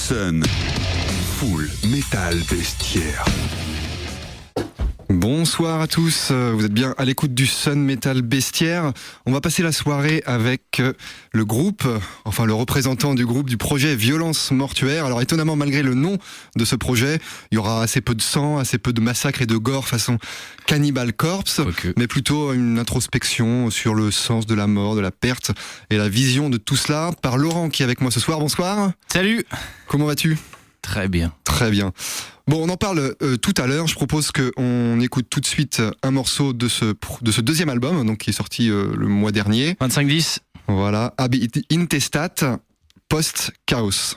Sun. Full Metal Bestiaire. Bonsoir à tous, vous êtes bien à l'écoute du Sun Metal Bestiaire. On va passer la soirée avec le groupe, enfin le représentant du groupe du projet Violence Mortuaire. Alors étonnamment, malgré le nom de ce projet, il y aura assez peu de sang, assez peu de massacres et de gore façon Cannibal Corpse, mais plutôt une introspection sur le sens de la mort, de la perte et la vision de tout cela par Laurent qui est avec moi ce soir. Bonsoir. Salut. Comment vas-tu ? Très bien. Très bien. Bon, on en parle tout à l'heure. Je propose qu'on écoute tout de suite un morceau de ce deuxième album, donc qui est sorti le mois dernier. 25-10. Voilà, Ab Intestat, Post Chaos.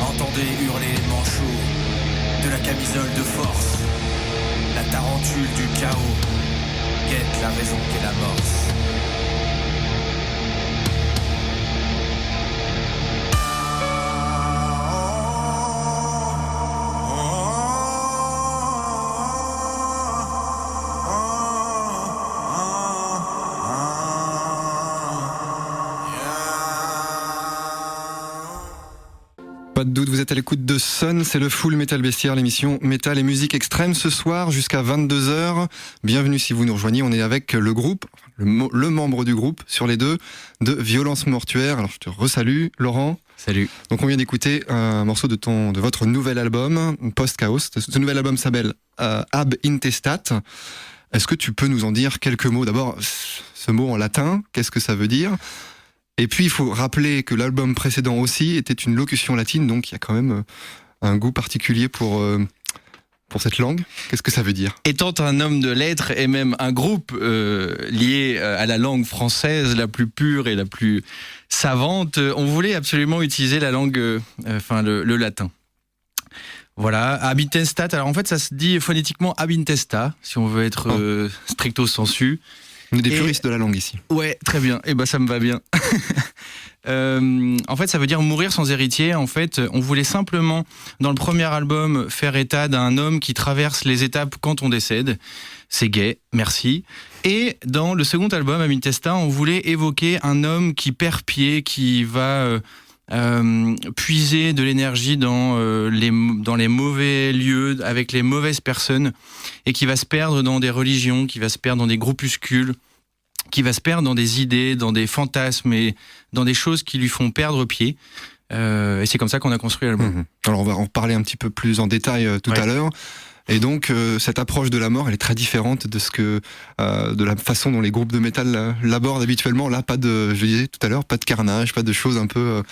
Entendez hurler les manchots de la camisole de force. La tarentule ventule du chaos guette la raison qu'est l'amorce. Pas de doute, vous êtes à l'écoute de Sun, c'est le Full Metal Bestiaire, l'émission métal et musique extrême ce soir jusqu'à 22h. Bienvenue si vous nous rejoignez, on est avec le groupe, le membre du groupe sur les deux de Violence Mortuaire. Alors je te resalue Laurent. Salut. Donc on vient d'écouter un morceau de votre nouvel album, Post Chaos. Ce nouvel album s'appelle Ab Intestat. Est-ce que tu peux nous en dire quelques mots? D'abord, ce mot en latin, qu'est-ce que ça veut dire? Et puis, il faut rappeler que l'album précédent aussi était une locution latine, donc il y a quand même un goût particulier pour cette langue. Qu'est-ce que ça veut dire? Étant un homme de lettres et même un groupe lié à la langue française la plus pure et la plus savante, on voulait absolument utiliser la langue, le latin. Voilà, ab intestat. Alors en fait, ça se dit phonétiquement ab intesta, si on veut être stricto sensu. On est des puristes de la langue ici. Ouais, très bien. Et ça me va bien. En fait, ça veut dire mourir sans héritier. En fait, on voulait simplement, dans le premier album, faire état d'un homme qui traverse les étapes quand on décède. C'est gay, merci. Et dans le second album, Ab Intestat, on voulait évoquer un homme qui perd pied, qui va puiser de l'énergie dans les mauvais lieux, avec les mauvaises personnes, et qui va se perdre dans des religions, qui va se perdre dans des groupuscules, qui va se perdre dans des idées, dans des fantasmes et dans des choses qui lui font perdre pied. Et c'est comme ça qu'on a construit l'album. Alors on va en parler un petit peu plus en détail tout à l'heure. Et donc cette approche de la mort, elle est très différente de la façon dont les groupes de métal l'abordent habituellement. Là, je le disais tout à l'heure, pas de carnage, pas de choses un peu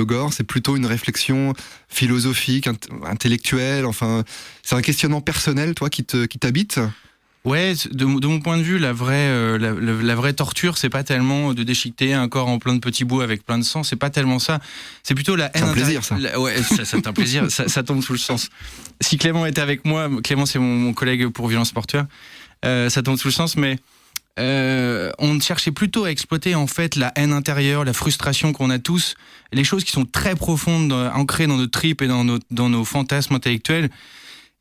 gore. C'est plutôt une réflexion philosophique, intellectuelle. Enfin, c'est un questionnement personnel, toi, qui t'habite. Ouais, de mon point de vue, la vraie torture, c'est pas tellement de déchiqueter un corps en plein de petits bouts avec plein de sang, c'est pas tellement ça. C'est plutôt la haine. C'est un plaisir, ça. Ouais, c'est un plaisir, ça tombe sous le sens. Si Clément était avec moi, Clément c'est mon collègue pour Violence Mortuaire, ça tombe sous le sens, mais on cherchait plutôt à exploiter en fait la haine intérieure, la frustration qu'on a tous, les choses qui sont très profondes, ancrées dans nos tripes et dans nos fantasmes intellectuels.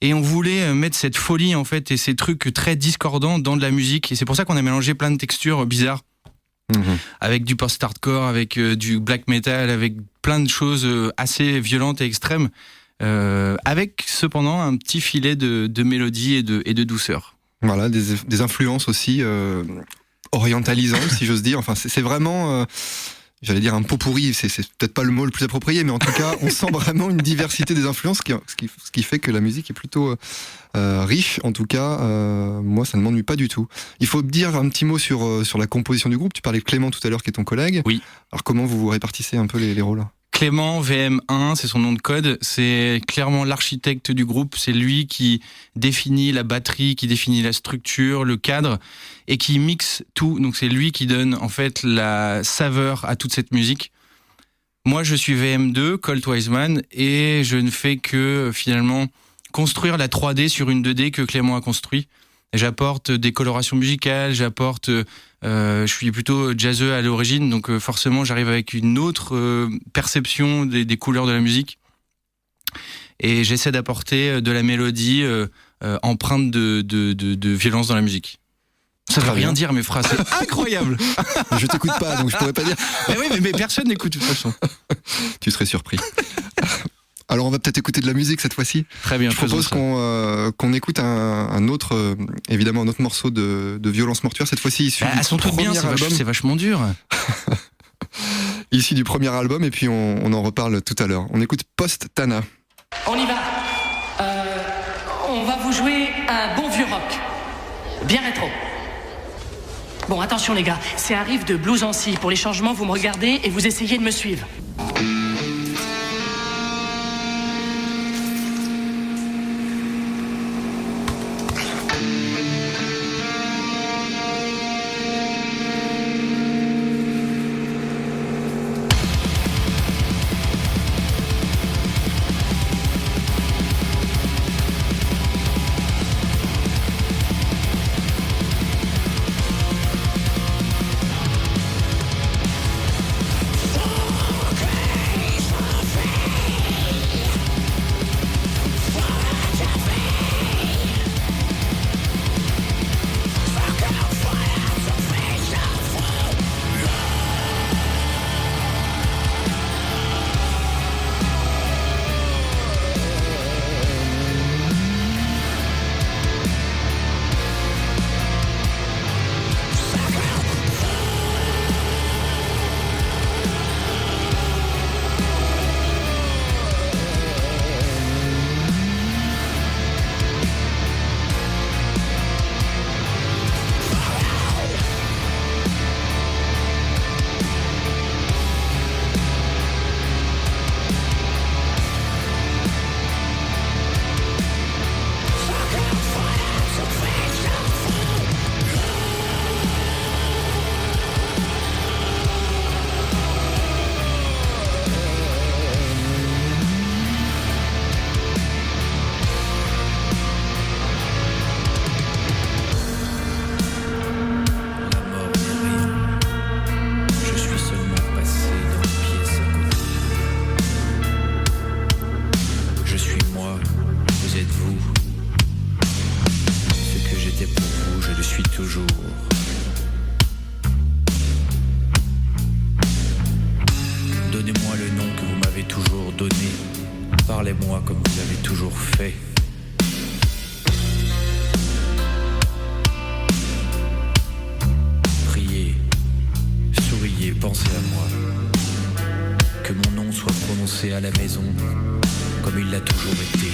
Et on voulait mettre cette folie en fait et ces trucs très discordants dans de la musique. Et c'est pour ça qu'on a mélangé plein de textures bizarres, avec du post-hardcore, avec du black metal, avec plein de choses assez violentes et extrêmes, avec cependant un petit filet de mélodie et de douceur. Voilà, des influences aussi orientalisantes, si j'ose dire. Enfin, c'est vraiment... J'allais dire un pot pourri, c'est peut-être pas le mot le plus approprié, mais en tout cas, on sent vraiment une diversité des influences, ce qui fait que la musique est plutôt riche. En tout cas, moi, ça ne m'ennuie pas du tout. Il faut dire un petit mot sur la composition du groupe. Tu parlais de Clément tout à l'heure, qui est ton collègue. Oui. Alors, comment vous répartissez un peu les rôles? Clément, VM1, c'est son nom de code, c'est clairement l'architecte du groupe, c'est lui qui définit la batterie, qui définit la structure, le cadre, et qui mixe tout, donc c'est lui qui donne en fait la saveur à toute cette musique. Moi je suis VM2, Colt Wiseman, et je ne fais que finalement construire la 3D sur une 2D que Clément a construit. J'apporte des colorations musicales, je suis plutôt jazzeux à l'origine, donc forcément j'arrive avec une autre perception des couleurs de la musique. Et j'essaie d'apporter de la mélodie empreinte de violence dans la musique. Ça veut rien dire mes phrases, c'est incroyable. Je t'écoute pas, donc je pourrais pas dire. Mais oui, mais personne n'écoute de toute façon. Tu serais surpris. Alors on va peut-être écouter de la musique cette fois-ci. Très bien. Je propose qu'on écoute un autre morceau de Violence Mortuaire, cette fois-ci issu elles sont du toutes premier bien, album. c'est vachement dur. Issu du premier album, et puis on en reparle tout à l'heure. On écoute Post Tana. On y va. On va vous jouer un bon vieux rock. Bien rétro. Bon, attention les gars, c'est un riff de blues en si. Pour les changements, vous me regardez et vous essayez de me suivre. la maison, comme il l'a toujours été.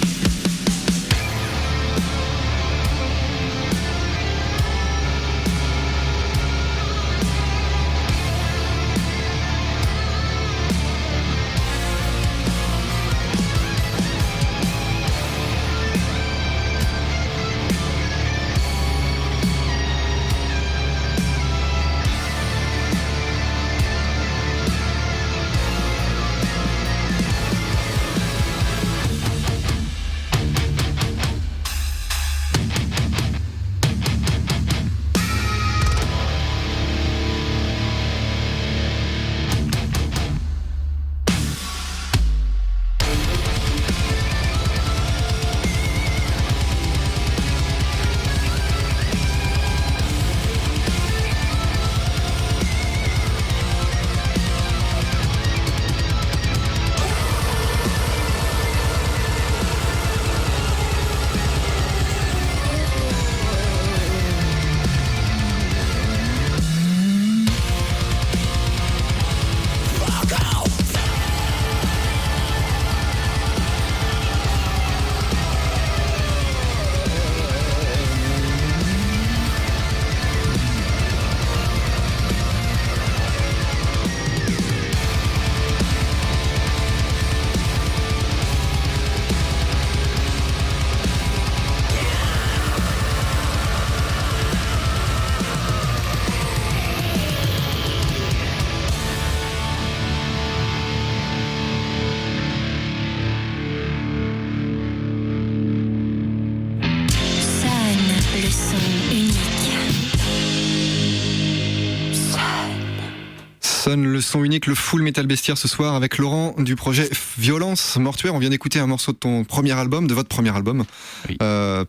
Le son unique, le full metal bestiaire ce soir avec Laurent du projet Violence Mortuaire. On vient d'écouter un morceau de ton premier album, de votre premier album, oui.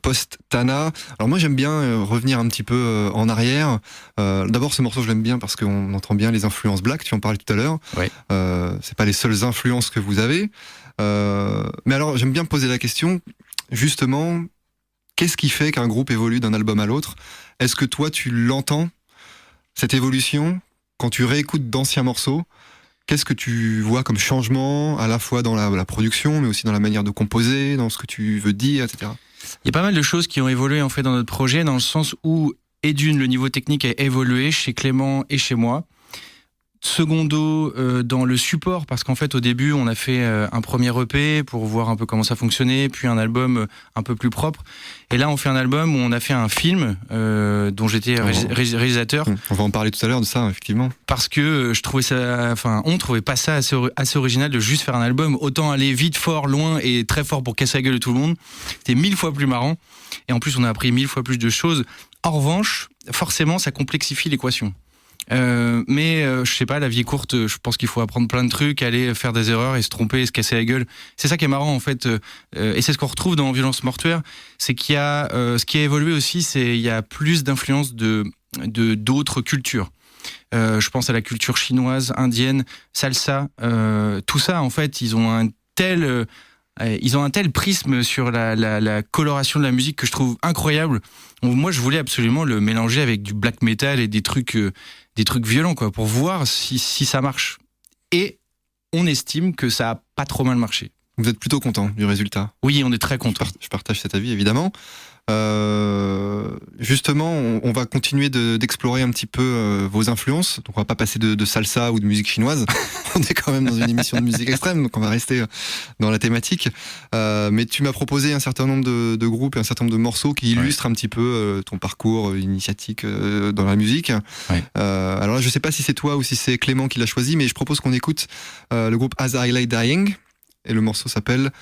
Post Tana. Alors moi j'aime bien revenir un petit peu en arrière. D'abord ce morceau je l'aime bien parce qu'on entend bien les influences black, tu en parlais tout à l'heure. Oui. C'est pas les seules influences que vous avez. Mais alors j'aime bien poser la question, justement, qu'est-ce qui fait qu'un groupe évolue d'un album à l'autre ? Est-ce que toi tu l'entends, cette évolution ? Quand tu réécoutes d'anciens morceaux, qu'est-ce que tu vois comme changement, à la fois dans la production, mais aussi dans la manière de composer, dans ce que tu veux dire, etc. Il y a pas mal de choses qui ont évolué en fait dans notre projet, dans le sens où, et d'une, le niveau technique a évolué chez Clément et chez moi. Secondo, dans le support, parce qu'en fait au début on a fait un premier EP pour voir un peu comment ça fonctionnait, puis un album un peu plus propre, et là on fait un album où on a fait un film dont j'étais réalisateur. On va en parler tout à l'heure de ça, effectivement. Parce que je trouvais ça, enfin on trouvait pas ça assez original de juste faire un album, autant aller vite, fort, loin et très fort pour casser la gueule de tout le monde. C'était 1000 fois plus marrant, et en plus on a appris 1000 fois plus de choses. En revanche, forcément ça complexifie l'équation. Mais je sais pas, la vie est courte, je pense qu'il faut apprendre plein de trucs, aller faire des erreurs et se tromper et se casser la gueule. C'est ça qui est marrant en fait, et c'est ce qu'on retrouve dans Violence Mortuaire, c'est qu'il y a ce qui a évolué aussi, c'est il y a plus d'influence de d'autres cultures. Je pense à la culture chinoise, indienne, salsa, tout ça en fait, ils ont un tel prisme sur la coloration de la musique que je trouve incroyable. Moi, je voulais absolument le mélanger avec du black metal et des trucs violents, quoi, pour voir si ça marche. Et on estime que ça a pas trop mal marché. Vous êtes plutôt content du résultat ? Oui, on est très content. Je partage cet avis, évidemment. Justement, on va continuer d'explorer un petit peu vos influences. Donc, on va pas passer de salsa ou de musique chinoise. On est quand même dans une émission de musique extrême, donc on va rester dans la thématique. Mais tu m'as proposé un certain nombre de groupes et un certain nombre de morceaux qui illustrent un petit peu ton parcours initiatique dans la musique. Ouais. Alors là, je sais pas si c'est toi ou si c'est Clément qui l'a choisi, mais je propose qu'on écoute le groupe As I Lay Dying, et le morceau s'appelle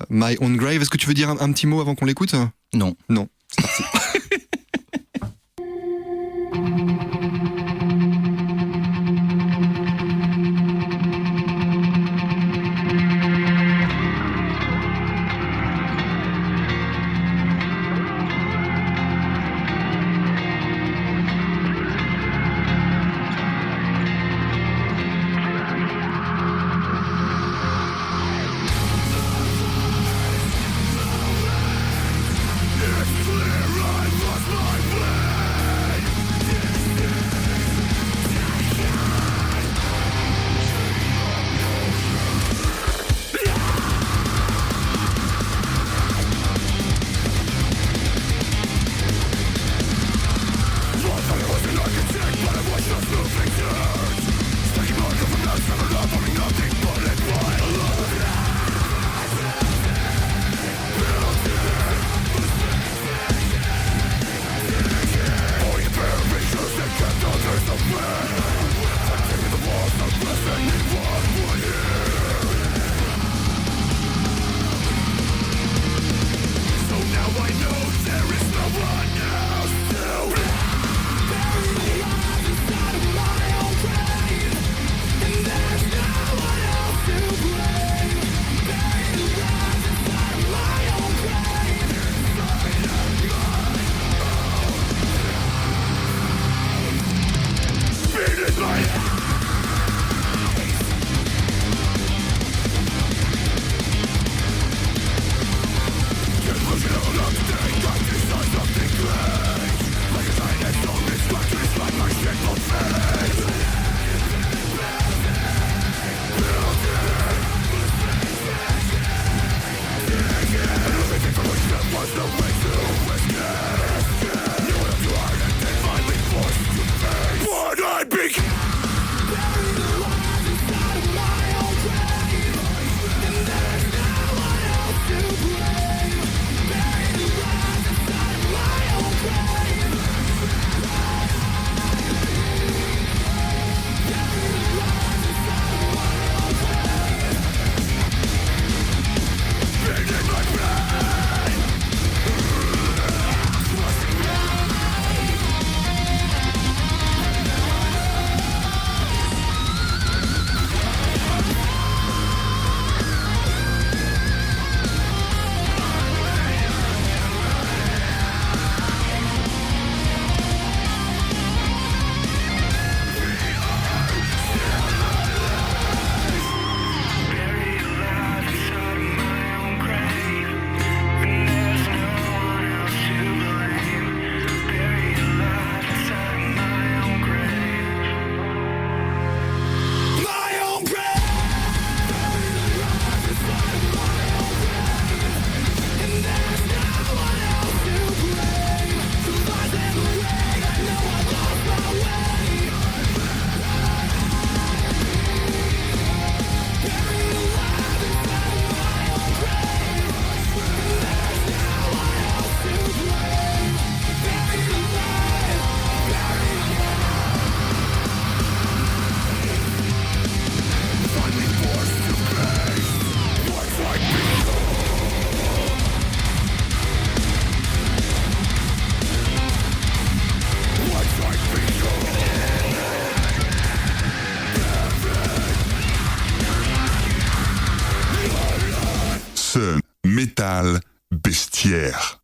My Own Grave. Est-ce que tu veux dire un petit mot avant qu'on l'écoute ? Non. Non. C'est parti. It's clear I Bestiaire.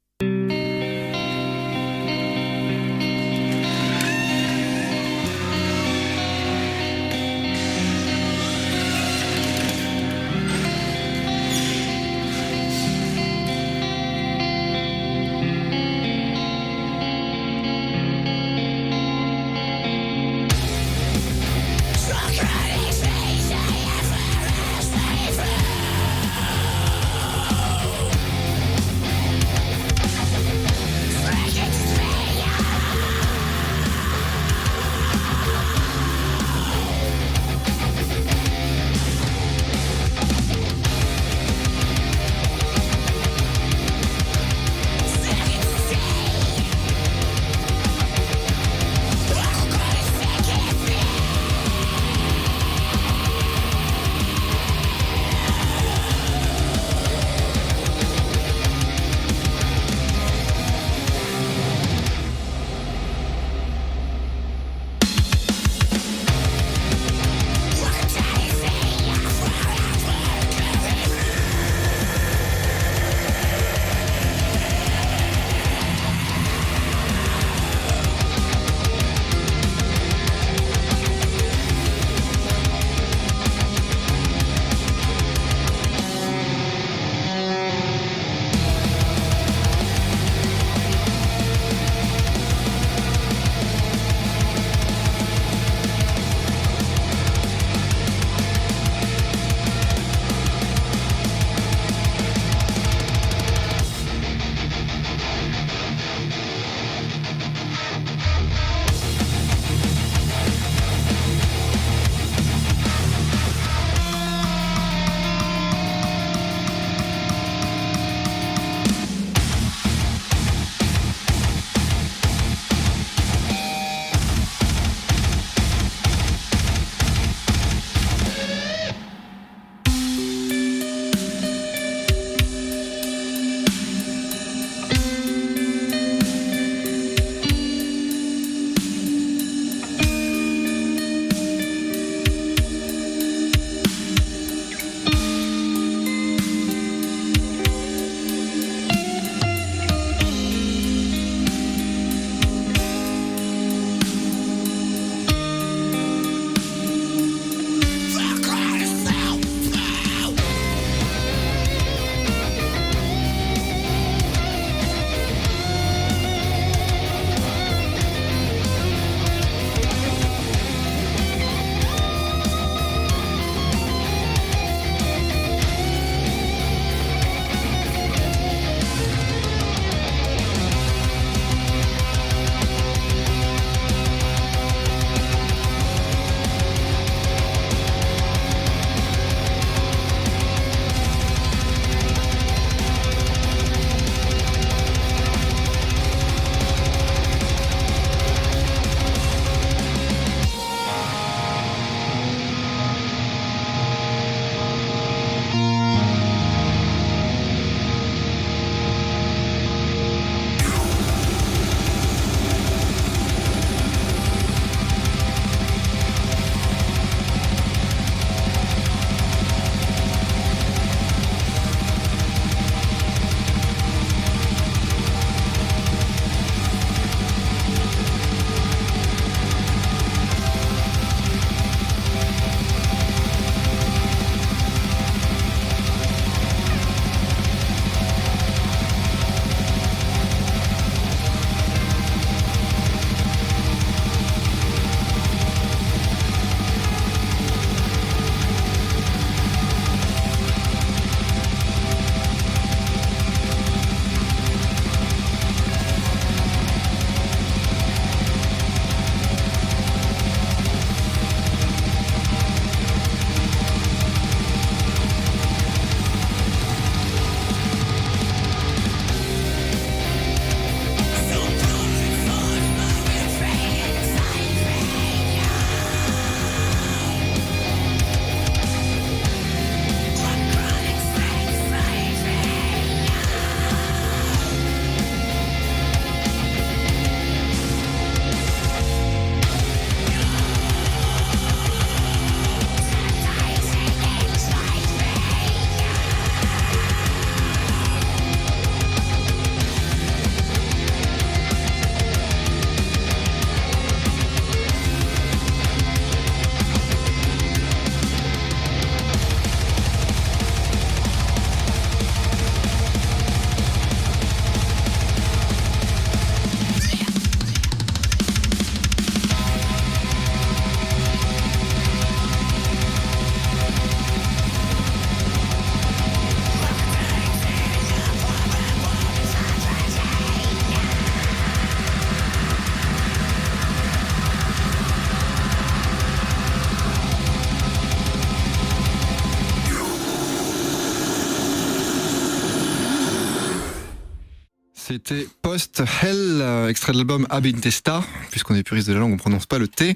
C'était Post Hell, extrait de l'album Abintesta, puisqu'on est puriste de la langue, on prononce pas le T.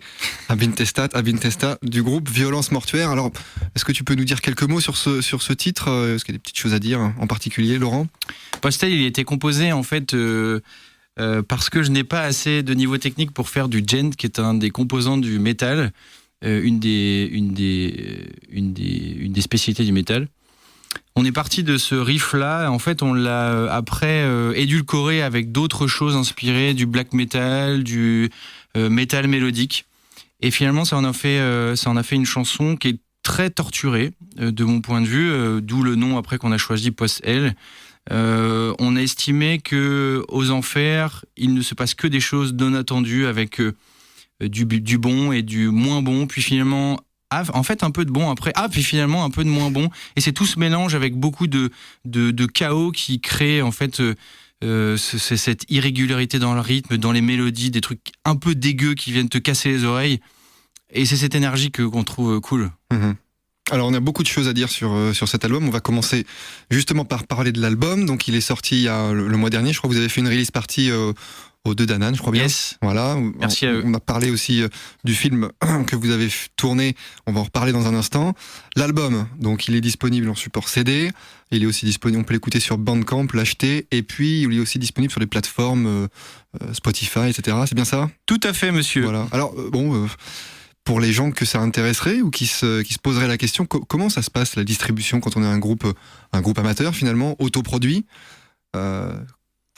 Abintesta du groupe Violence Mortuaire. Alors, est-ce que tu peux nous dire quelques mots sur ce titre ? Est-ce qu'il y a des petites choses à dire en particulier, Laurent ? Post Hell, il a été composé en fait parce que je n'ai pas assez de niveau technique pour faire du djent, qui est un des composants du métal, une des spécialités du métal. On est parti de ce riff-là, en fait on l'a après édulcoré avec d'autres choses inspirées du black metal, du métal mélodique. Et finalement ça en a fait une chanson qui est très torturée de mon point de vue, d'où le nom après qu'on a choisi Post Hell. On a estimé que aux enfers, il ne se passe que des choses non attendues avec du bon et du moins bon, puis finalement en fait un peu de bon après, puis finalement un peu de moins bon, et c'est tout ce mélange avec beaucoup de chaos qui crée en fait cette irrégularité dans le rythme, dans les mélodies, des trucs un peu dégueux qui viennent te casser les oreilles, et c'est cette énergie qu'on trouve cool. Alors on a beaucoup de choses à dire sur cet album. On va commencer justement par parler de l'album. Donc il est sorti il y a le mois dernier, je crois que vous avez fait une release party au 2 Danane, je crois bien. Yes. Voilà. Merci à eux. On a parlé aussi du film que vous avez tourné. On va en reparler dans un instant. L'album, donc il est disponible en support CD. Il est aussi disponible, on peut l'écouter sur Bandcamp, l'acheter. Et puis il est aussi disponible sur les plateformes Spotify, etc. C'est bien ça ? Tout à fait, monsieur. Voilà. Alors pour les gens que ça intéresserait ou qui se poseraient la question, comment ça se passe la distribution quand on est un groupe amateur finalement, autoproduit ?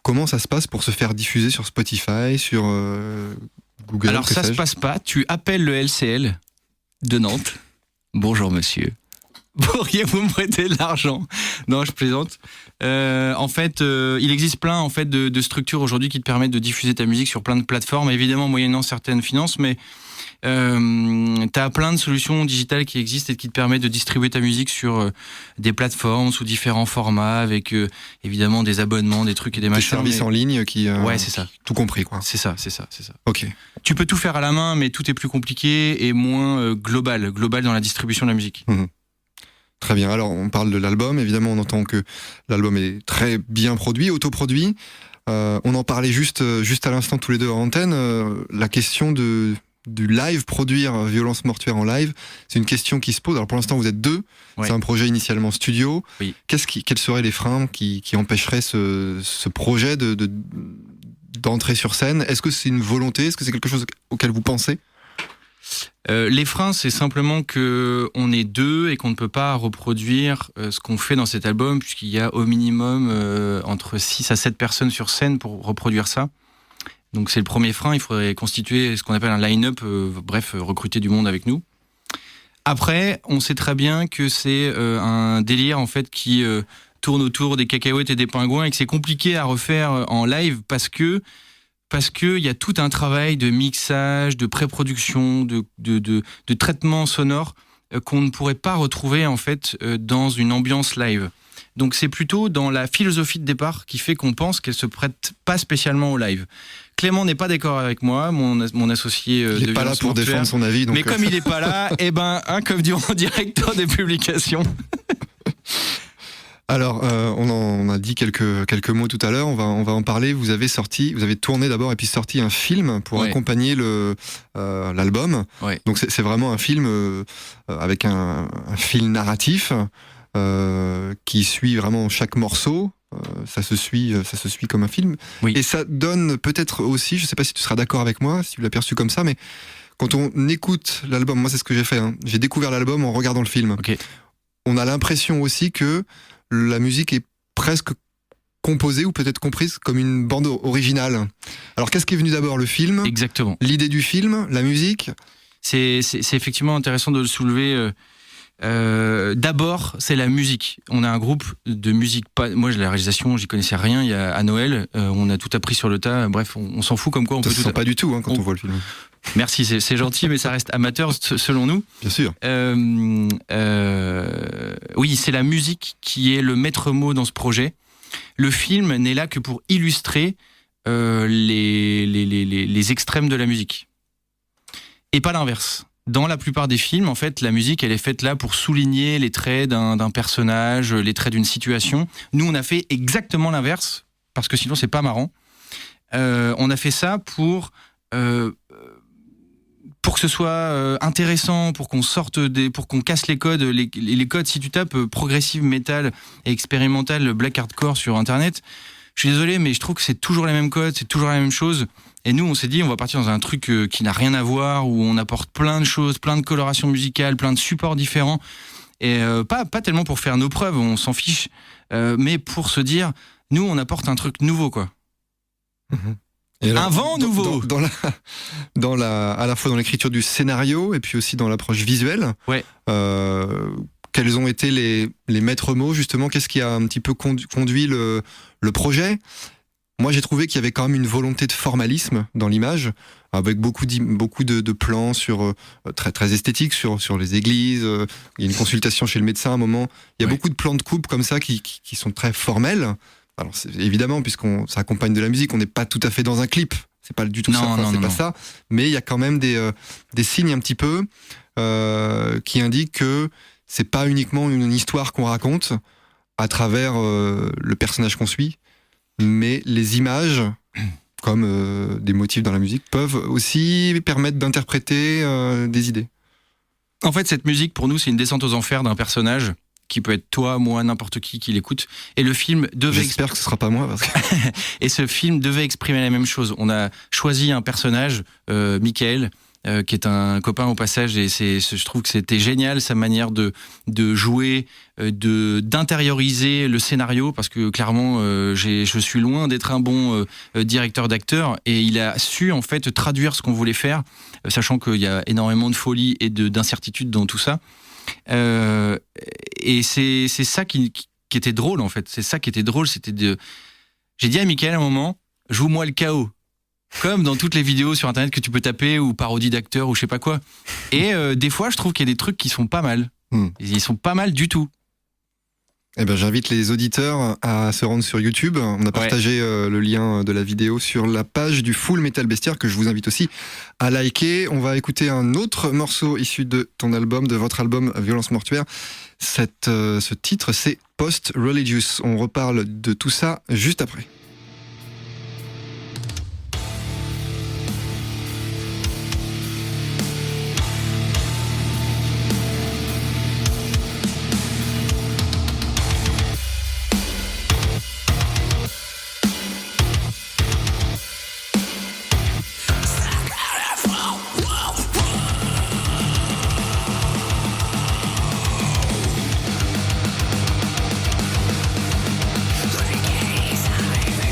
Comment ça se passe pour se faire diffuser sur Spotify, sur Google ? Alors ça se passe pas, tu appelles le LCL de Nantes. Bonjour monsieur. Pourriez-vous me prêter de l'argent ? Non, je plaisante. En fait, il existe plein en fait de structures aujourd'hui qui te permettent de diffuser ta musique sur plein de plateformes, évidemment moyennant certaines finances, mais t'as plein de solutions digitales qui existent et qui te permettent de distribuer ta musique sur des plateformes sous différents formats, avec évidemment des abonnements, des trucs et des machins. Des services en ligne qui... ouais, c'est ça. Tout compris, quoi. C'est ça. Ok. Tu peux tout faire à la main, mais tout est plus compliqué et moins global dans la distribution de la musique. Très bien. Alors, on parle de l'album. Évidemment, on entend que l'album est très bien produit, autoproduit. On en parlait juste à l'instant tous les deux en antenne. La question du live, produire Violence Mortuaire en live, c'est une question qui se pose. Alors pour l'instant vous êtes deux, ouais. C'est un projet initialement studio. Oui. Quels seraient les freins qui empêcheraient ce projet d'entrer sur scène ? Est-ce que c'est une volonté ? Est-ce que c'est quelque chose auquel vous pensez ? Les freins, c'est simplement que on est deux et qu'on ne peut pas reproduire ce qu'on fait dans cet album, puisqu'il y a au minimum entre 6 à 7 personnes sur scène pour reproduire ça. Donc c'est le premier frein, il faudrait constituer ce qu'on appelle un line-up, recruter du monde avec nous. Après, on sait très bien que c'est un délire en fait qui tourne autour des cacahuètes et des pingouins et que c'est compliqué à refaire en live parce que il y a tout un travail de mixage, de pré-production, de traitement sonore qu'on ne pourrait pas retrouver en fait dans une ambiance live. Donc c'est plutôt dans la philosophie de départ qui fait qu'on pense qu'elle se prête pas spécialement au live. Clément n'est pas d'accord avec moi, mon associé de Violence Mortuaire. Il n'est pas là pour défendre son avis. Donc mais comme il n'est pas là, comme dit mon directeur des publications. Alors, on a dit quelques mots tout à l'heure, on va en parler. Vous avez tourné d'abord et puis sorti un film pour accompagner l'album. Ouais. Donc c'est vraiment un film avec un fil narratif qui suit vraiment chaque morceau. Ça se suit comme un film. Oui. Et ça donne peut-être aussi, je ne sais pas si tu seras d'accord avec moi, si tu l'as perçu comme ça, mais quand on écoute l'album, moi c'est ce que j'ai fait, j'ai découvert l'album en regardant le film. Okay. On a l'impression aussi que la musique est presque composée ou peut-être comprise comme une bande originale. Alors qu'est-ce qui est venu d'abord, le film ? Exactement. L'idée du film, la musique ? C'est effectivement intéressant de le soulever. D'abord, c'est la musique. On a un groupe de musique. Moi, la réalisation, j'y connaissais rien. À Noël, on a tout appris sur le tas. Bref, on s'en fout comme quoi. Ça se sent pas du tout quand on voit le film. Merci, c'est gentil, mais ça reste amateur selon nous. Bien sûr. Oui, c'est la musique qui est le maître mot dans ce projet. Le film n'est là que pour illustrer les extrêmes de la musique. Et pas l'inverse. Dans la plupart des films, en fait, la musique, elle est faite là pour souligner les traits d'un personnage, les traits d'une situation. Nous, on a fait exactement l'inverse, parce que sinon c'est pas marrant. On a fait ça pour que ce soit intéressant, pour qu'on pour qu'on casse les codes. Les codes, si tu tapes progressive metal et expérimental black hardcore sur internet, je suis désolé, mais je trouve que c'est toujours les mêmes codes, c'est toujours la même chose. Et nous, on s'est dit, on va partir dans un truc qui n'a rien à voir, où on apporte plein de choses, plein de colorations musicales, plein de supports différents. Et pas tellement pour faire nos preuves, on s'en fiche, mais pour se dire, nous, on apporte un truc nouveau, quoi. Et alors, Un vent nouveau. À la fois dans l'écriture du scénario et puis aussi dans l'approche visuelle. Ouais. Quels ont été les maîtres mots, justement? Qu'est-ce qui a un petit peu conduit le projet? Moi, j'ai trouvé qu'il y avait quand même une volonté de formalisme dans l'image, avec beaucoup de plans très, très esthétiques sur les églises. Il y a une consultation chez le médecin à un moment. Il y a beaucoup de plans de coupe comme ça qui sont très formels. Alors, évidemment, ça accompagne de la musique, on n'est pas tout à fait dans un clip. C'est pas du tout ça. Mais il y a quand même des signes un petit peu qui indiquent que c'est pas uniquement une histoire qu'on raconte à travers le personnage qu'on suit, mais les images, comme des motifs dans la musique, peuvent aussi permettre d'interpréter des idées. En fait, cette musique, pour nous, c'est une descente aux enfers d'un personnage qui peut être toi, moi, n'importe qui l'écoute. Et le film devait... J'espère que ce sera pas moi. Parce que... Et ce film devait exprimer la même chose. On a choisi un personnage, Michael, qui est un copain au passage, et je trouve que c'était génial sa manière de jouer, d'intérioriser le scénario, parce que clairement je suis loin d'être un bon directeur d'acteur, et il a su en fait traduire ce qu'on voulait faire, sachant qu'il y a énormément de folie et d'incertitude dans tout ça. Et c'est ça qui était drôle en fait. C'est ça qui était drôle, j'ai dit à Michael à un moment, joue-moi le chaos. Comme dans toutes les vidéos sur internet que tu peux taper, ou parodie d'acteurs, ou je sais pas quoi. Et des fois, je trouve qu'il y a des trucs qui sont pas mal. Ils sont pas mal du tout. Eh ben, j'invite les auditeurs à se rendre sur YouTube. On a partagé le lien de la vidéo sur la page du Full Metal Bestiaire, que je vous invite aussi à liker. On va écouter un autre morceau issu de ton album, de votre album Violence Mortuaire. Ce titre, c'est Post Religious. On reparle de tout ça juste après. Gaze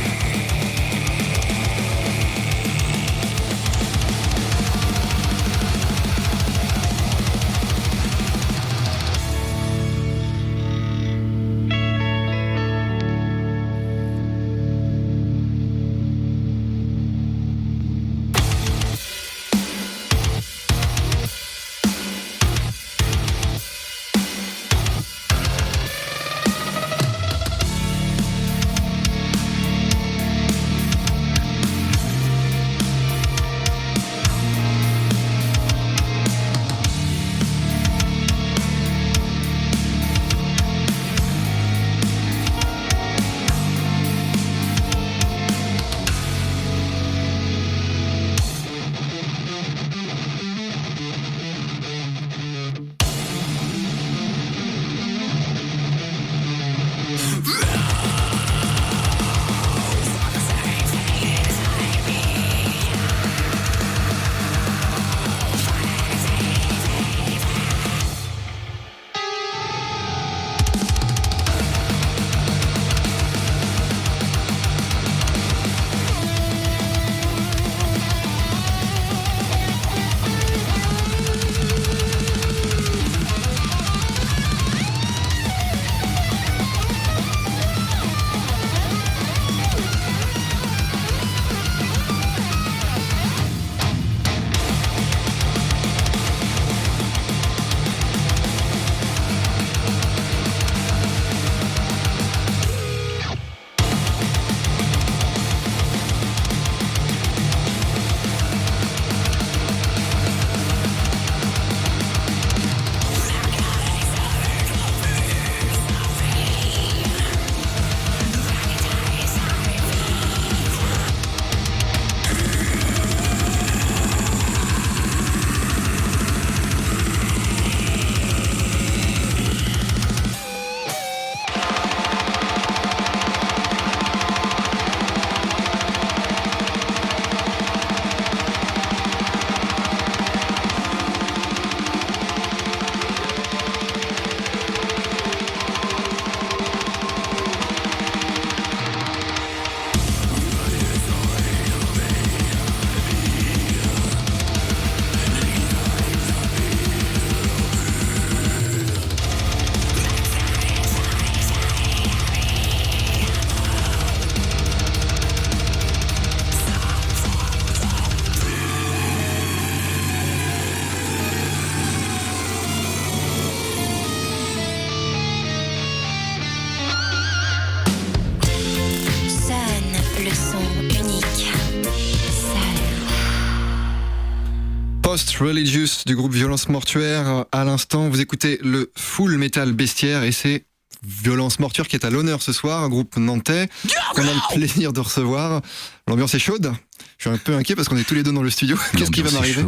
Post-Religious du groupe Violence Mortuaire. À l'instant, vous écoutez le Full Metal Bestiaire et c'est Violence Mortuaire qui est à l'honneur ce soir, un groupe nantais qu'on a le plaisir de recevoir. L'ambiance est chaude. Je suis un peu inquiet parce qu'on est tous les deux dans le studio. Qu'est-ce qui va m'arriver ?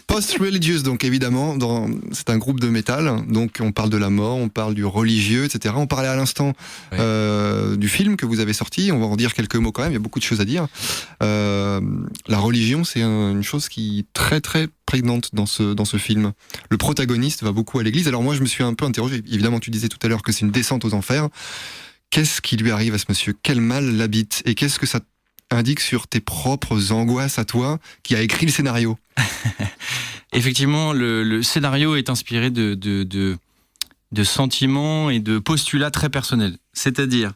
Post-Religious, donc évidemment, c'est un groupe de métal, donc on parle de la mort, on parle du religieux, etc. On parlait à l'instant du film que vous avez sorti, on va en dire quelques mots quand même, il y a beaucoup de choses à dire. La religion, c'est une chose qui est très très prégnante dans ce film. Le protagoniste va beaucoup à l'église, alors moi je me suis un peu interrogé, évidemment tu disais tout à l'heure que c'est une descente aux enfers. Qu'est-ce qui lui arrive à ce monsieur ? Quel mal l'habite ? Et qu'est-ce que ça indique sur tes propres angoisses à toi, qui a écrit le scénario ? Effectivement, le scénario est inspiré de sentiments et de postulats très personnels. C'est-à-dire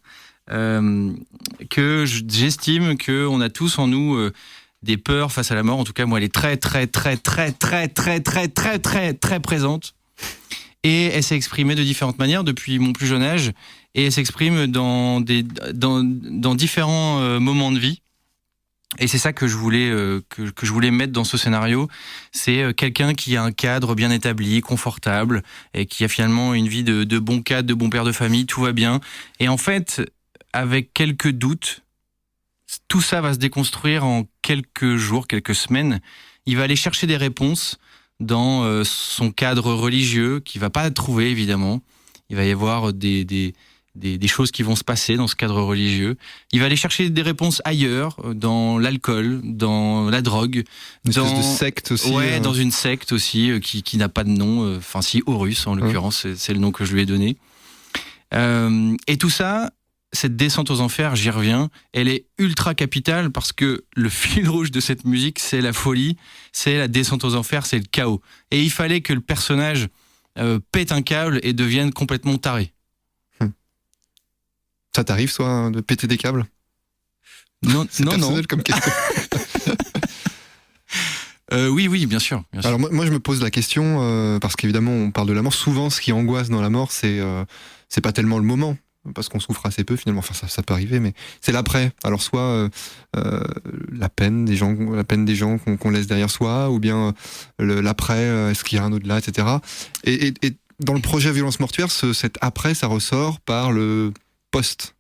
que j'estime qu'on a tous en nous des peurs face à la mort. En tout cas, moi, elle est très, très, très, très, très, très, très, très, très, très présente. Et elle s'est exprimée de différentes manières depuis mon plus jeune âge. Et elle s'exprime dans différents moments de vie. Et c'est ça que je voulais que je voulais mettre dans ce scénario, c'est quelqu'un qui a un cadre bien établi, confortable, et qui a finalement une vie de bon cadre, de bon père de famille, tout va bien. Et en fait, avec quelques doutes, tout ça va se déconstruire en quelques jours, quelques semaines. Il va aller chercher des réponses dans son cadre religieux, qu'il va pas trouver évidemment. Il va y avoir des choses qui vont se passer dans ce cadre religieux. Il va aller chercher des réponses ailleurs, dans l'alcool, dans la drogue. Une espèce de secte aussi. Ouais, dans une secte aussi, qui n'a pas de nom. Enfin, si, Horus, en l'occurrence, c'est le nom que je lui ai donné. Et tout ça, cette descente aux enfers, j'y reviens, elle est ultra capitale parce que le fil rouge de cette musique, c'est la folie, c'est la descente aux enfers, c'est le chaos. Et il fallait que le personnage pète un câble et devienne complètement taré. Ça t'arrive, toi, de péter des câbles ? Non, c'est personnel comme question. Oui, bien sûr. Alors moi, je me pose la question, parce qu'évidemment, on parle de la mort. Souvent, ce qui angoisse dans la mort, c'est pas tellement le moment, parce qu'on souffre assez peu, finalement. Enfin, ça peut arriver, mais c'est l'après. Alors, soit la peine des gens qu'on laisse derrière soi, ou bien l'après, est-ce qu'il y a un au-delà, etc. Et dans le projet Violence Mortuaire, cet après, ça ressort par le post.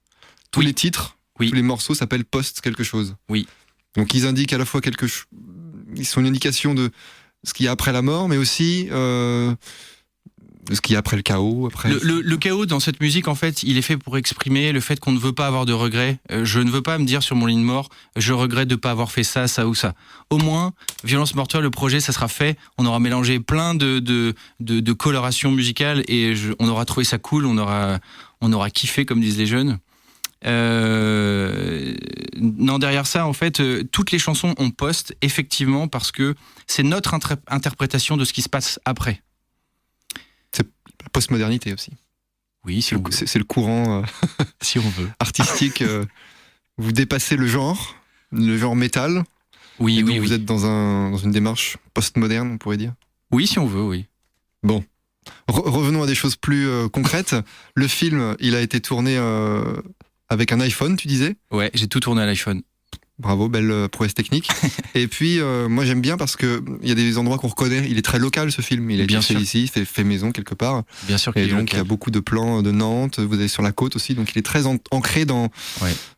Tous les titres, tous les morceaux s'appellent post quelque chose. Oui. Donc ils indiquent à la fois ils sont une indication de ce qu'il y a après la mort, mais aussi de ce qu'il y a après le chaos. Le chaos dans cette musique, en fait, il est fait pour exprimer le fait qu'on ne veut pas avoir de regrets. Je ne veux pas me dire sur mon lit de mort, je regrette de ne pas avoir fait ça, ça ou ça. Au moins, Violence Mortuaire, le projet, ça sera fait. On aura mélangé plein de colorations musicales et on aura trouvé ça cool, on aura kiffé, comme disent les jeunes. Non, derrière ça, en fait, toutes les chansons ont post, effectivement, parce que c'est notre interprétation de ce qui se passe après. C'est la postmodernité aussi. Oui, si on veut. C'est le courant si on veut. artistique. Vous dépassez le genre métal. Oui. Vous êtes dans une démarche postmoderne, on pourrait dire. Oui, si on veut, oui. Bon. Revenons à des choses plus concrètes. Le film, il a été tourné avec un iPhone, tu disais ? Ouais, j'ai tout tourné à l'iPhone. Bravo, belle prouesse technique. Et puis, moi j'aime bien parce que il y a des endroits qu'on reconnaît. Il est très local, ce film. Il est bien fait ici, fait maison quelque part. Bien sûr. Et donc il y a beaucoup de plans de Nantes. Vous êtes sur la côte aussi, donc il est très ancré dans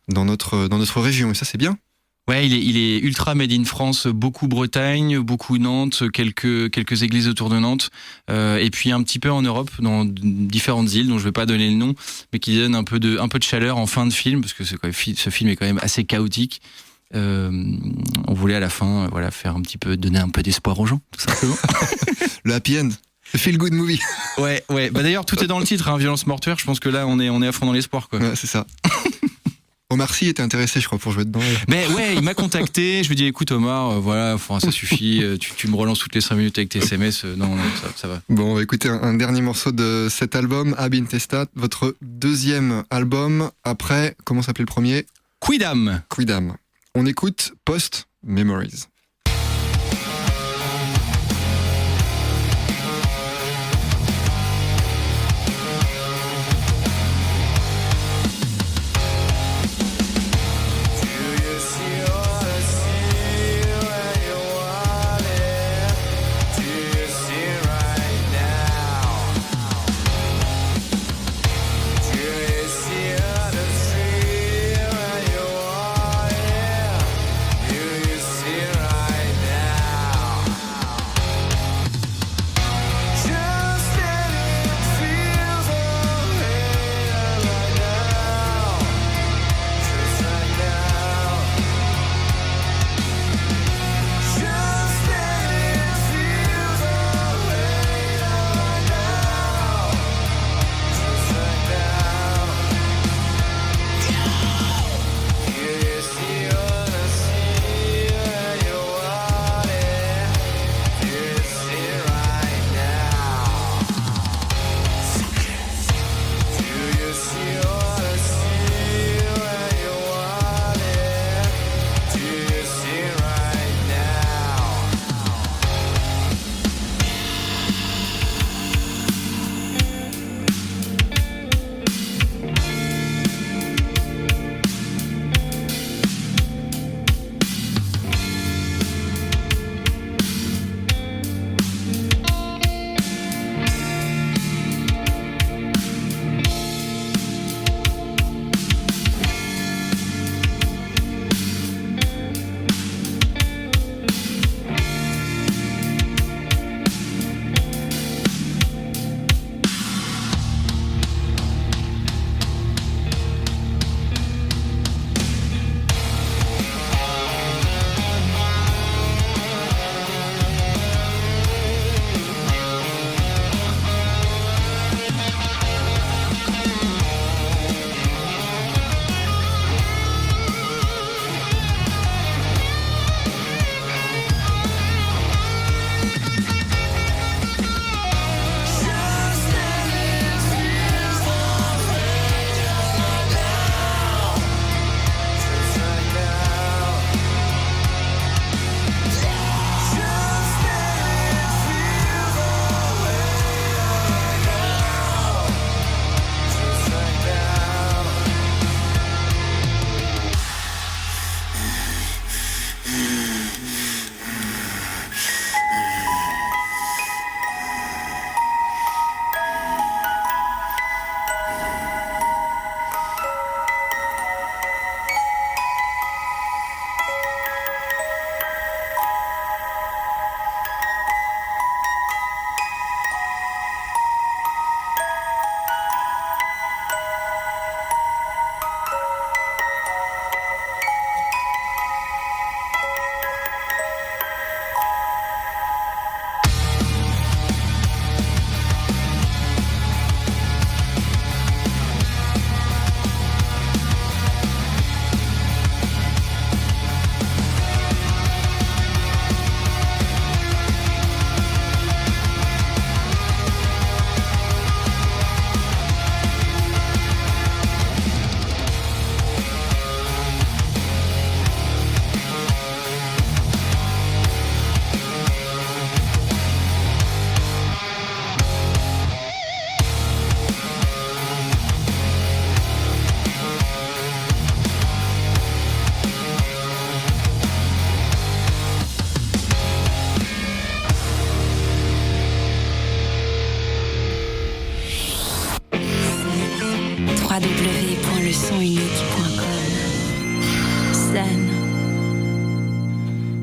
notre région. Et ça, c'est bien. Ouais, il est ultra made in France, beaucoup Bretagne, beaucoup Nantes, quelques églises autour de Nantes, et puis un petit peu en Europe, dans différentes îles dont je vais pas donner le nom, mais qui donnent un peu de chaleur en fin de film, parce que ce film est quand même assez chaotique. On voulait à la fin, faire donner un peu d'espoir aux gens, tout simplement. Le happy end. Le feel good movie. Ouais. Bah d'ailleurs, tout est dans le titre, hein, Violence Mortuaire. Je pense que là, on est à fond dans l'espoir, quoi. Ouais, c'est ça. Omar Sy était intéressé, je crois, pour jouer dedans. Mais ouais, il m'a contacté. Je lui ai dit, écoute Omar, ça suffit. Tu me relances toutes les 5 minutes avec tes SMS. Non, ça va. Bon, on va écouter un dernier morceau de cet album, Ab Intestat, votre deuxième album. Après, comment s'appelait le premier ? Quidam. On écoute Post Memories.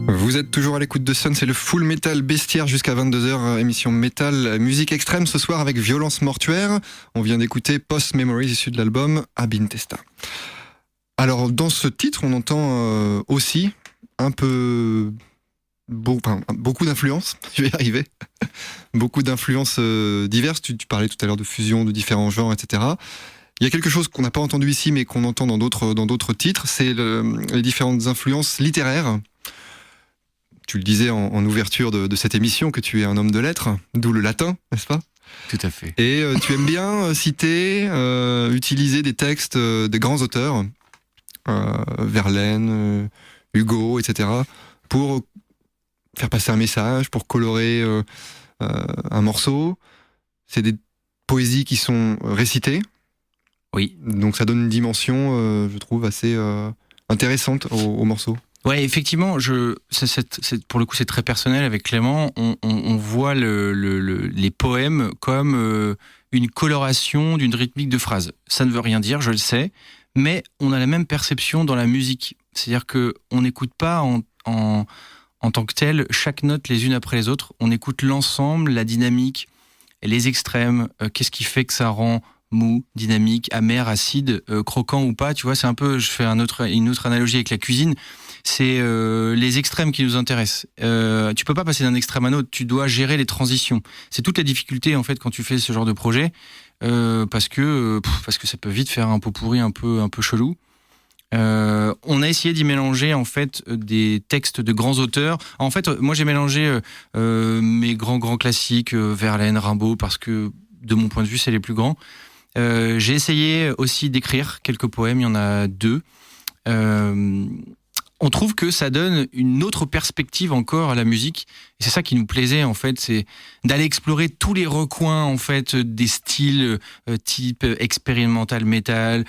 Vous êtes toujours à l'écoute de Sun, c'est le Full Metal Bestiaire jusqu'à 22h, émission métal, musique extrême ce soir avec Violence Mortuaire. On vient d'écouter Post Memories issu de l'album Abin Testa. Alors dans ce titre, on entend aussi un peu beaucoup d'influences, je vais y arriver, beaucoup d'influences diverses. Tu parlais tout à l'heure de fusion de différents genres, etc. Il y a quelque chose qu'on n'a pas entendu ici mais qu'on entend dans d'autres titres, c'est les différentes influences littéraires. Tu le disais en ouverture de cette émission que tu es un homme de lettres, d'où le latin, n'est-ce pas ? Tout à fait. Et tu aimes bien citer, utiliser des textes des grands auteurs, Verlaine, Hugo, etc., pour faire passer un message, pour colorer un morceau. C'est des poésies qui sont récitées. Oui. Donc ça donne une dimension, je trouve, assez intéressante au morceau. Ouais, effectivement, pour le coup, c'est très personnel avec Clément. On voit les poèmes comme une coloration d'une rythmique de phrases. Ça ne veut rien dire, je le sais, mais on a la même perception dans la musique. C'est-à-dire que on n'écoute pas en tant que tel chaque note les unes après les autres. On écoute l'ensemble, la dynamique, les extrêmes. Qu'est-ce qui fait que ça rend mou, dynamique, amer, acide, croquant ou pas. Tu vois, c'est un peu. Je fais une autre analogie avec la cuisine. C'est les extrêmes qui nous intéressent. Tu peux pas passer d'un extrême à un autre. Tu dois gérer les transitions. C'est toute la difficulté en fait quand tu fais ce genre de projet, parce que ça peut vite faire un pot pourri un peu chelou. On a essayé d'y mélanger en fait des textes de grands auteurs. En fait, moi j'ai mélangé mes grands classiques, Verlaine, Rimbaud, parce que de mon point de vue c'est les plus grands. J'ai essayé aussi d'écrire quelques poèmes. Il y en a 2. On trouve que ça donne une autre perspective encore à la musique, et c'est ça qui nous plaisait en fait, c'est d'aller explorer tous les recoins en fait des styles type expérimental metal,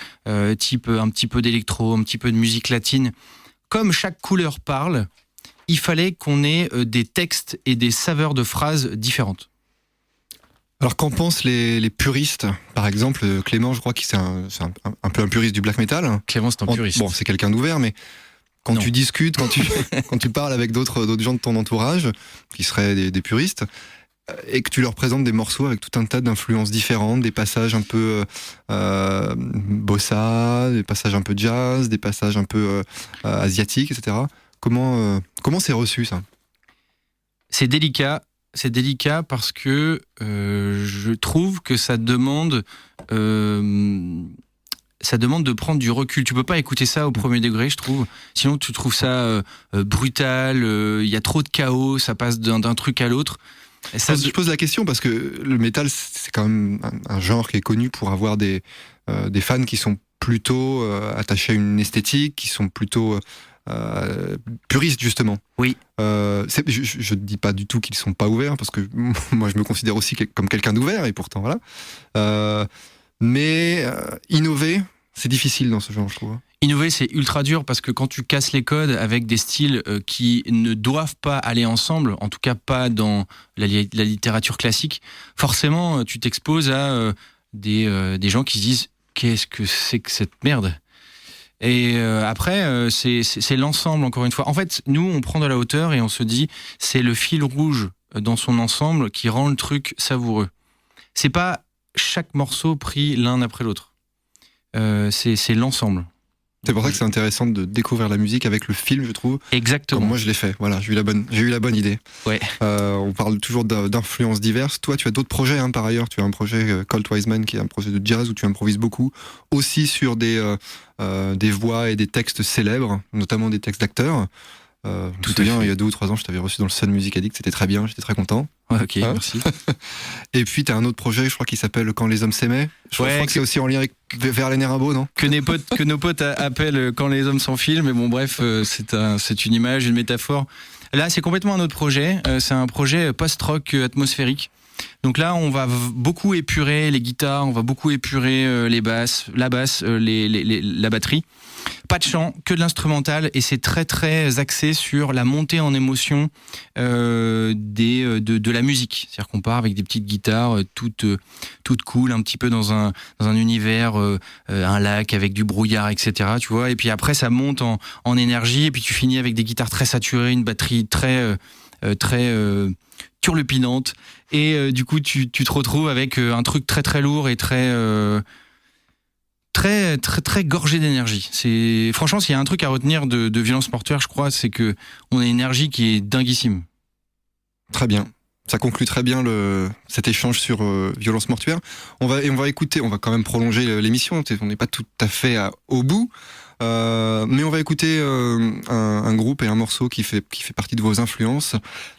type un petit peu d'électro, un petit peu de musique latine. Comme chaque couleur parle, il fallait qu'on ait des textes et des saveurs de phrases différentes. Alors qu'en pensent les puristes ? Par exemple, Clément, je crois que c'est un peu un puriste du black metal. Clément, c'est un puriste. Bon, c'est quelqu'un d'ouvert, mais quand tu discutes, quand tu parles avec d'autres gens de ton entourage, qui seraient des puristes, et que tu leur présentes des morceaux avec tout un tas d'influences différentes, des passages un peu bossa, des passages un peu jazz, des passages un peu asiatiques, etc. Comment c'est reçu, ça ? C'est délicat parce que je trouve que ça demande de prendre du recul. Tu peux pas écouter ça au premier degré, je trouve. Sinon, tu trouves ça brutal. Il y a trop de chaos. Ça passe d'un truc à l'autre. Je pose la question parce que le métal, c'est quand même un genre qui est connu pour avoir des fans qui sont plutôt attachés à une esthétique, qui sont plutôt puristes, justement. Oui. Je ne dis pas du tout qu'ils sont pas ouverts, parce que moi, je me considère aussi comme quelqu'un d'ouvert, et pourtant, voilà. Mais innover, c'est difficile dans ce genre, je trouve. Innover, c'est ultra dur parce que quand tu casses les codes avec des styles qui ne doivent pas aller ensemble, en tout cas pas dans la littérature classique, forcément, tu t'exposes à des gens qui se disent « Qu'est-ce que c'est que cette merde ?» Et après, c'est l'ensemble, encore une fois. En fait, nous, on prend de la hauteur et on se dit « C'est le fil rouge dans son ensemble qui rend le truc savoureux. » C'est pas chaque morceau pris l'un après l'autre. C'est l'ensemble. C'est pour ça que c'est intéressant de découvrir la musique avec le film, je trouve. Exactement. Comme moi, je l'ai fait. Voilà, j'ai eu la bonne idée. Ouais. On parle toujours d'influences diverses. Toi, tu as d'autres projets, par ailleurs. Tu as un projet Colt Wiseman, qui est un projet de jazz où tu improvises beaucoup, aussi sur des voix et des textes célèbres, notamment des textes d'acteurs. Je me souviens, il y a 2 ou 3 ans, je t'avais reçu dans le Sun Music Addict, c'était très bien, j'étais très content. Ouais, ok, merci. Et puis t'as un autre projet, je crois, qui s'appelle Quand les hommes s'aimaient. Je crois que c'est aussi en lien avec Verlaine et Rimbaud, non ? Que nos potes appellent Quand les hommes s'enfilent, mais bon, bref, c'est une image, une métaphore. Là, c'est complètement un autre projet. C'est un projet post-rock atmosphérique. Donc là, on va beaucoup épurer les guitares, on va beaucoup épurer les basses, la basse, la batterie. Pas de chant, que de l'instrumental, et c'est très très axé sur la montée en émotion de la musique. C'est-à-dire qu'on part avec des petites guitares toutes cool, un petit peu dans un univers, un lac avec du brouillard, etc. Tu vois, et puis après ça monte en énergie, et puis tu finis avec des guitares très saturées, une batterie très turlupinante, et du coup tu te retrouves avec un truc très très lourd et très gorgé d'énergie. Franchement, s'il y a un truc à retenir de Violence Mortuaire, je crois, c'est que on a une énergie qui est dinguissime. Très bien. Ça conclut très bien cet échange sur Violence Mortuaire. On va écouter, on va quand même prolonger l'émission. On n'est pas tout à fait au bout. Mais on va écouter un groupe et un morceau qui fait partie de vos influences.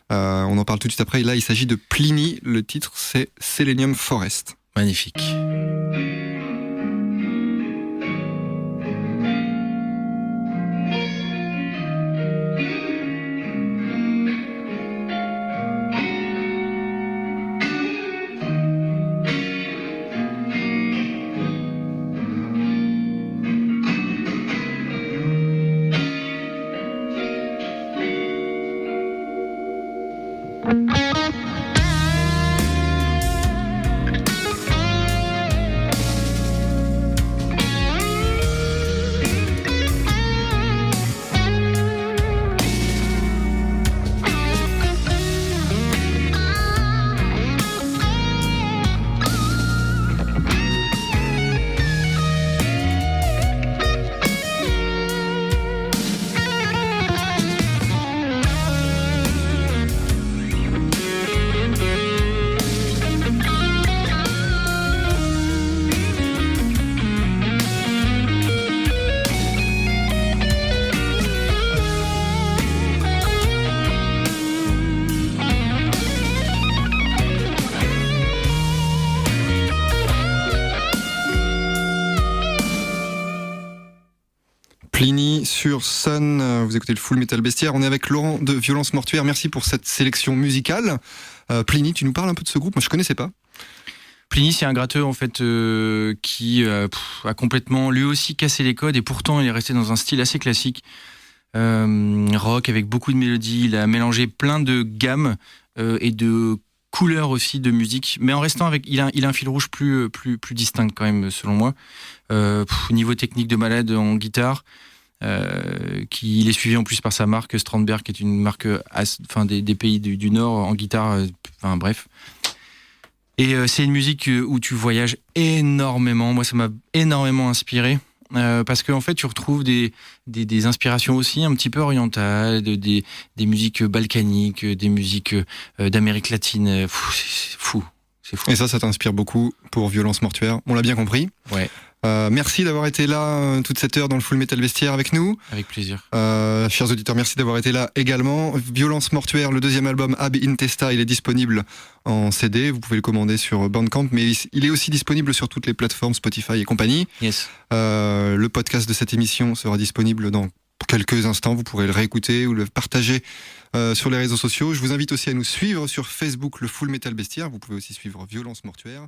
On en parle tout de suite après. Et là, il s'agit de Pliny. Le titre, c'est Selenium Forest. Magnifique. Pliny sur Sun, vous écoutez le Full Metal Bestiaire. On est avec Laurent de Violence Mortuaire. Merci pour cette sélection musicale. Pliny, tu nous parles un peu de ce groupe? Moi, je connaissais pas. Pliny, c'est un gratteux en fait qui a complètement lui aussi cassé les codes, et pourtant il est resté dans un style assez classique, rock avec beaucoup de mélodies. Il a mélangé plein de gammes et de couleurs aussi de musique, mais en restant avec, il a un fil rouge plus distinct quand même, selon moi. Niveau technique de malade en guitare, il est suivi en plus par sa marque Strandberg, qui est une marque des pays du Nord en guitare, bref. Et c'est une musique où tu voyages énormément. Moi, ça m'a énormément inspiré. Parce qu'en fait, tu retrouves des inspirations aussi un petit peu orientales, des musiques balkaniques, des musiques d'Amérique latine. C'est fou. Et ça t'inspire beaucoup pour Violence Mortuaire. On l'a bien compris. Ouais. Merci d'avoir été là toute cette heure dans le Full Metal Bestiaire avec nous. Avec plaisir. Chers auditeurs, merci d'avoir été là également. Violence Mortuaire, le deuxième album Ab Intesta, il est disponible en CD. Vous pouvez le commander sur Bandcamp, mais il est aussi disponible sur toutes les plateformes Spotify et compagnie. Yes. Le podcast de cette émission sera disponible dans quelques instants. Vous pourrez le réécouter ou le partager sur les réseaux sociaux. Je vous invite aussi à nous suivre sur Facebook, le Full Metal Bestiaire. Vous pouvez aussi suivre Violence Mortuaire.